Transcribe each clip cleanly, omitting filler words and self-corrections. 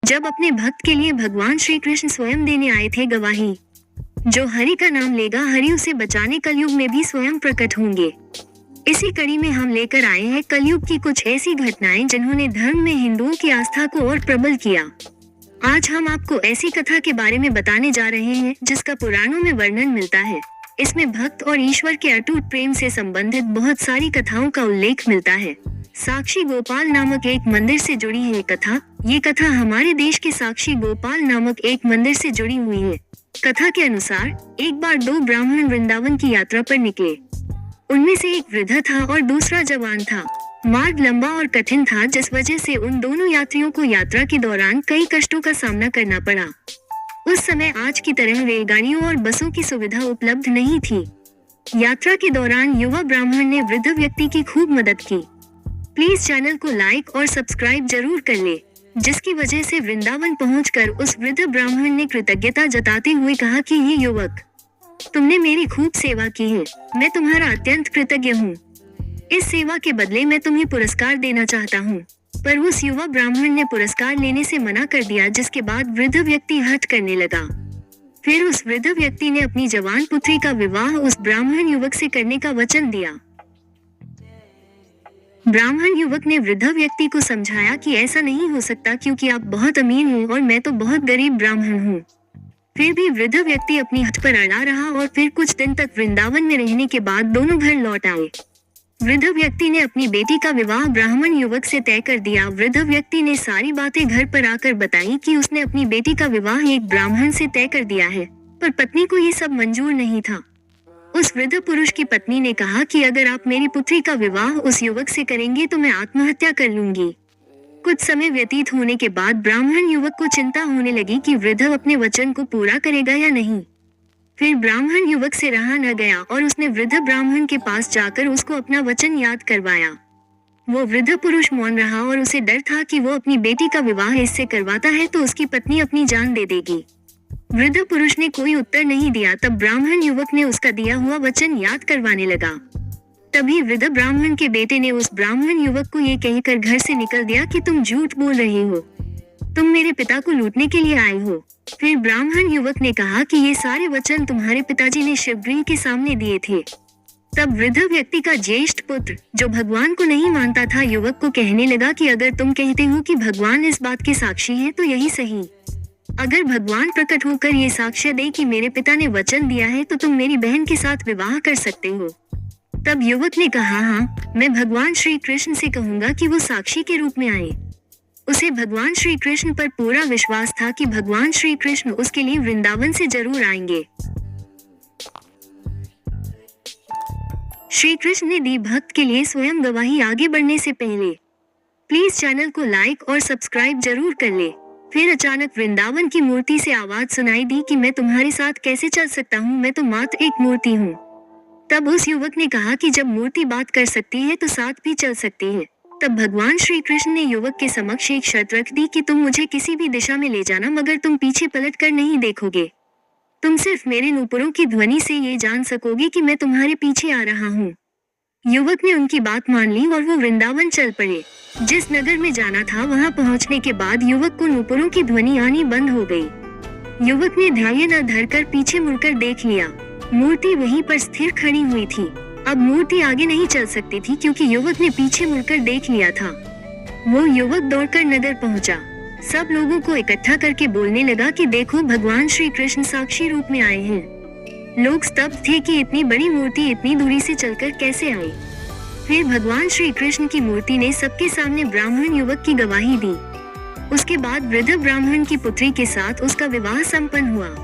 जब अपने भक्त के लिए भगवान श्री कृष्ण स्वयं देने आए थे गवाही। जो हरि का नाम लेगा हरि उसे बचाने कलयुग में भी स्वयं प्रकट होंगे। इसी कड़ी में हम लेकर आए हैं कलयुग की कुछ ऐसी घटनाएं जिन्होंने धर्म में हिंदुओं की आस्था को और प्रबल किया। आज हम आपको ऐसी कथा के बारे में बताने जा रहे हैं जिसका पुराणों में वर्णन मिलता है। इसमें भक्त और ईश्वर के अटूट प्रेम से संबंधित बहुत सारी कथाओं का उल्लेख मिलता है। साक्षी गोपाल नामक एक मंदिर से जुड़ी है कथा। ये कथा हमारे देश के साक्षी गोपाल नामक एक मंदिर से जुड़ी हुई है। कथा के अनुसार एक बार दो ब्राह्मण वृंदावन की यात्रा पर निकले। उनमें से एक वृद्ध था और दूसरा जवान था। मार्ग लंबा और कठिन था जिस वजह से उन दोनों यात्रियों को यात्रा के दौरान कई कष्टों का सामना करना पड़ा। उस समय आज की तरह रेलगाड़ियों और बसों की सुविधा उपलब्ध नहीं थी। यात्रा के दौरान युवा ब्राह्मण ने वृद्ध व्यक्ति की खूब मदद की। प्लीज चैनल को लाइक और सब्सक्राइब जरूर कर ले, जिसकी वजह से वृंदावन पहुंचकर उस वृद्ध ब्राह्मण ने कृतज्ञता जताते हुए कहा कि ये युवक, तुमने मेरी खूब सेवा की है, मैं तुम्हारा अत्यंत कृतज्ञ हूँ। इस सेवा के बदले मैं तुम्हें पुरस्कार देना चाहता हूँ। पर उस युवा ब्राह्मण ने पुरस्कार लेने से मना कर दिया, जिसके बाद वृद्ध व्यक्ति हठ करने लगा। फिर उस वृद्ध व्यक्ति ने अपनी जवान पुत्री का विवाह उस ब्राह्मण युवक से करने का वचन दिया। ब्राह्मण युवक ने वृद्ध व्यक्ति को समझाया कि ऐसा नहीं हो सकता क्योंकि आप बहुत अमीर हो और मैं तो बहुत गरीब ब्राह्मण हूँ। फिर भी वृद्ध व्यक्ति अपनी हठ पर अड़ा रहा और फिर कुछ दिन तक वृंदावन में रहने के बाद दोनों घर लौट आए। वृद्ध व्यक्ति ने अपनी बेटी का विवाह ब्राह्मण युवक से तय कर दिया। वृद्ध व्यक्ति ने सारी बातें घर पर आकर बताई कि उसने अपनी बेटी का विवाह एक ब्राह्मण से तय कर दिया है, पर पत्नी को ये सब मंजूर नहीं था। उस वृद्ध पुरुष की पत्नी ने कहा कि अगर आप मेरी पुत्री का विवाह उस युवक से करेंगे तो मैं आत्महत्या कर लूंगी। कुछ समय व्यतीत होने के बाद ब्राह्मण युवक को चिंता होने लगी कि वृद्ध अपने वचन को पूरा करेगा या नहीं। फिर ब्राह्मण युवक से रहा न गया और उसने वृद्ध ब्राह्मण के पास जाकर उसको अपना वचन याद करवाया। वो वृद्ध पुरुष मौन रहा और उसे डर था कि वो अपनी बेटी का विवाह इससे करवाता है तो उसकी पत्नी अपनी जान दे देगी। वृद्ध पुरुष ने कोई उत्तर नहीं दिया। तब ब्राह्मण युवक ने उसका दिया हुआ वचन याद करवाने लगा। तभी वृद्ध ब्राह्मण के बेटे ने उस ब्राह्मण युवक को ये कहकर घर से निकल दिया कि तुम झूठ बोल रहे हो, तुम मेरे पिता को लूटने के लिए आए हो। फिर ब्राह्मण युवक ने कहा कि ये सारे वचन तुम्हारे पिताजी ने शिवलिंग के सामने दिए थे। तब वृद्ध व्यक्ति का ज्येष्ठ पुत्र, जो भगवान को नहीं मानता था, युवक को कहने लगा कि अगर तुम कहते हो कि भगवान इस बात के साक्षी हैं तो यही सही। अगर भगवान प्रकट होकर ये साक्ष्य दे कि मेरे पिता ने वचन दिया है तो तुम मेरी बहन के साथ विवाह कर सकते हो। तब युवक ने कहा, हाँ, मैं भगवान श्री कृष्ण से कहूंगा कि वो साक्षी के रूप में आए। उसे भगवान श्री कृष्ण पर पूरा विश्वास था कि भगवान श्री कृष्ण उसके लिए वृंदावन से जरूर आएंगे। श्री कृष्ण ने दी भक्त के लिए स्वयं गवाही। आगे बढ़ने से पहले प्लीज चैनल को लाइक और सब्सक्राइब जरूर कर ले। फिर अचानक वृंदावन की मूर्ति से आवाज सुनाई दी कि मैं तुम्हारे साथ कैसे चल सकता हूँ, मैं तो मात्र एक मूर्ति हूँ। तब उस युवक ने कहा कि जब मूर्ति बात कर सकती है तो साथ भी चल सकती है। तब भगवान श्री कृष्ण ने युवक के समक्ष एक शर्त रख दी कि तुम मुझे किसी भी दिशा में ले जाना, मगर तुम पीछे पलट कर नहीं देखोगे। तुम सिर्फ मेरे नूपुरों की ध्वनि से ये जान सकोगे कि मैं तुम्हारे पीछे आ रहा हूँ। युवक ने उनकी बात मान ली और वो वृंदावन चल पड़े। जिस नगर में जाना था वहाँ पहुँचने के बाद युवक को नूपुरों की ध्वनि आनी बंद हो गई। युवक ने ध्यान न धरकर पीछे मुड़कर देख लिया। मूर्ति वहीं पर स्थिर खड़ी हुई थी। अब मूर्ति आगे नहीं चल सकती थी क्योंकि युवक ने पीछे मुड़कर देख लिया था। वो युवक दौड़कर नगर पहुंचा। सब लोगों को इकट्ठा करके बोलने लगा कि देखो, भगवान श्री कृष्ण साक्षी रूप में आए हैं। लोग स्तब्ध थे कि इतनी बड़ी मूर्ति इतनी दूरी से चलकर कैसे आई। फिर भगवान श्री कृष्ण की मूर्ति ने सबके सामने ब्राह्मण युवक की गवाही दी। उसके बाद वृद्ध ब्राह्मण की पुत्री के साथ उसका विवाह संपन्न हुआ।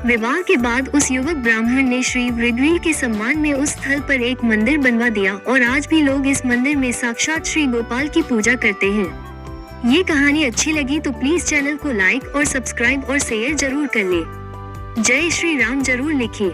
विवाह के बाद उस युवक ब्राह्मण ने श्री वृद्ध के सम्मान में उस स्थल पर एक मंदिर बनवा दिया और आज भी लोग इस मंदिर में साक्षात श्री गोपाल की पूजा करते हैं। ये कहानी अच्छी लगी तो प्लीज चैनल को लाइक और सब्सक्राइब और शेयर जरूर कर ले। जय श्री राम जरूर लिखिए।